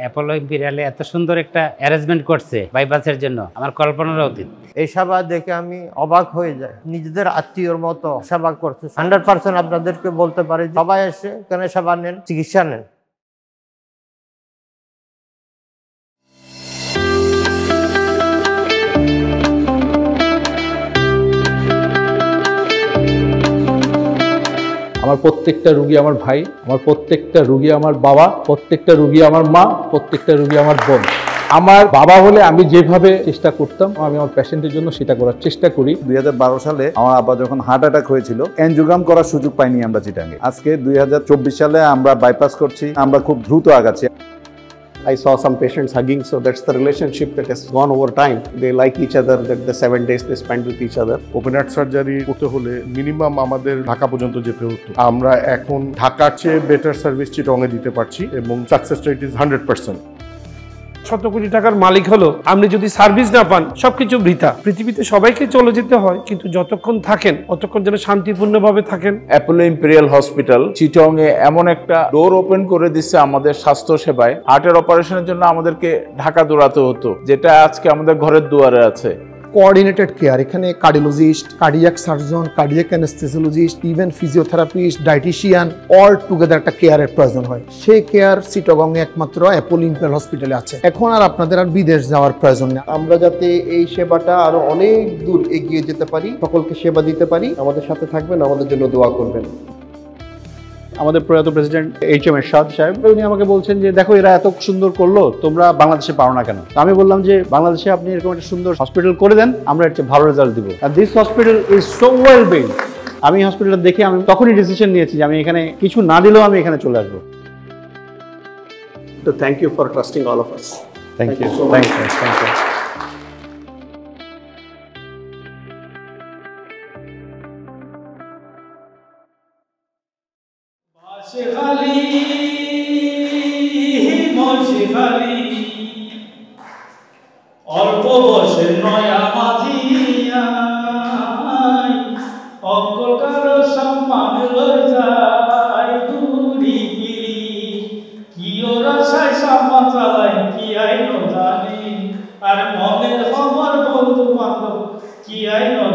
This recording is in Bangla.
অ্যাপোলো ইম্পেরিয়ালে এত সুন্দর একটা অ্যারেঞ্জমেন্ট করছে বাইপাসের জন্য, আমার কল্পনার অতীত। এই সেবা দেখে আমি অবাক হয়ে যাই, নিজেদের আত্মীয়র মতো সেবা করছে। 100% আপনাদেরকে বলতে পারি, সবাই এসে এখানে সেবা নেন, চিকিৎসা নেন। আমার প্রত্যেকটা রুগী আমার ভাই, আমার প্রত্যেকটা রুগী আমার বাবা, প্রত্যেকটা রুগী আমার মা, প্রত্যেকটা রুগী আমার বোন। আমার বাবা হলে আমি যেভাবে চেষ্টা করতাম, আমি আমার পেশেন্টের জন্য সেটা করার চেষ্টা করি। 2012 সালে আমার আব্বা যখন হার্ট অ্যাটাক হয়েছিল, এনজিওগ্রাম করার সুযোগ পাইনি আমরা চিটাঙ্গে। আজকে 2024 সালে আমরা বাইপাস করছি, আমরা খুব দ্রুত আগাচ্ছি। I saw some patients hugging, so that's the relationship that has gone over time. They like each other, that the 7 days they spend with each other. Open heart surgery করতে হলে মিনিমাম আমাদের ঢাকা পর্যন্ত যেতে হতো। আমরা এখন ঢাকার চেয়ে বেটার সার্ভিস চিটংয়ে দিতে পারছি এবং সাকসেস রেট ইজ 100%। 100 কোটি টাকার মালিক হলো আপনি যদি সার্ভিস না পান, সবকিছু বৃথা। পৃথিবীতে সবাইকে চলে যেতে হয়, কিন্তু যতক্ষণ থাকেন ততক্ষণ যেন শান্তিপূর্ণভাবে থাকেন। অ্যাপোলো ইম্পেরিয়াল হসপিটাল চিটং এ এমন একটা ডোর ওপেন করে দিচ্ছে আমাদের স্বাস্থ্য সেবায়। হার্টের অপারেশনের জন্য আমাদেরকে ঢাকা দৌড়াতে হতো, যেটা আজকে আমাদের ঘরের দুয়ারে আছে। কোঅর্ডিনেটেড কেয়ার, এখানে cardiologist, cardiac surgeon, cardiac anaesthesiologist, even physiotherapist, dietician, all together একটা কেয়ারের প্রয়োজন হয়। সেই কেয়ার চিটাগংয়ে একমাত্র অ্যাপোলো ইম্পেরিয়াল হসপিটালে আছে। এখন আর আপনাদের আর বিদেশ যাওয়ার প্রয়োজন নেই। আমরা যাতে এই সেবাটা আরো অনেক দূর এগিয়ে যেতে পারি, সকলকে সেবা দিতে পারি, আমাদের সাথে থাকবেন, আমাদের জন্য দোয়া করবেন। আমাদের প্রয়াত প্রেসিডেন্ট HM এরশাদ সাহেব, উনি আমাকে বলছেন যে দেখো এরা এত সুন্দর করলো, তোমরা বাংলাদেশে পারো না কেন? আমি বললাম যে বাংলাদেশে আপনি এরকম একটা সুন্দর হসপিটাল করে দেন, আমরা একটা ভালো রেজাল্ট দিব। আর this hospital is so well build. আমি হসপিটালটা দেখে আমি তখনই ডিসিশন নিয়েছি যে আমি এখানে কিছু না দিলেও আমি এখানে চলে আসবো। So thank you for trusting all of us. Thank you. Thank you. Thank you. অল্প বসে নয়া মাঝিয়া অকলকার সম্মান লই যায় দূরি কি ওরা সাই সম্মান চালাই কি আইনো জানি আর মনের খবর বন্ধু বান্ধব কি আইনো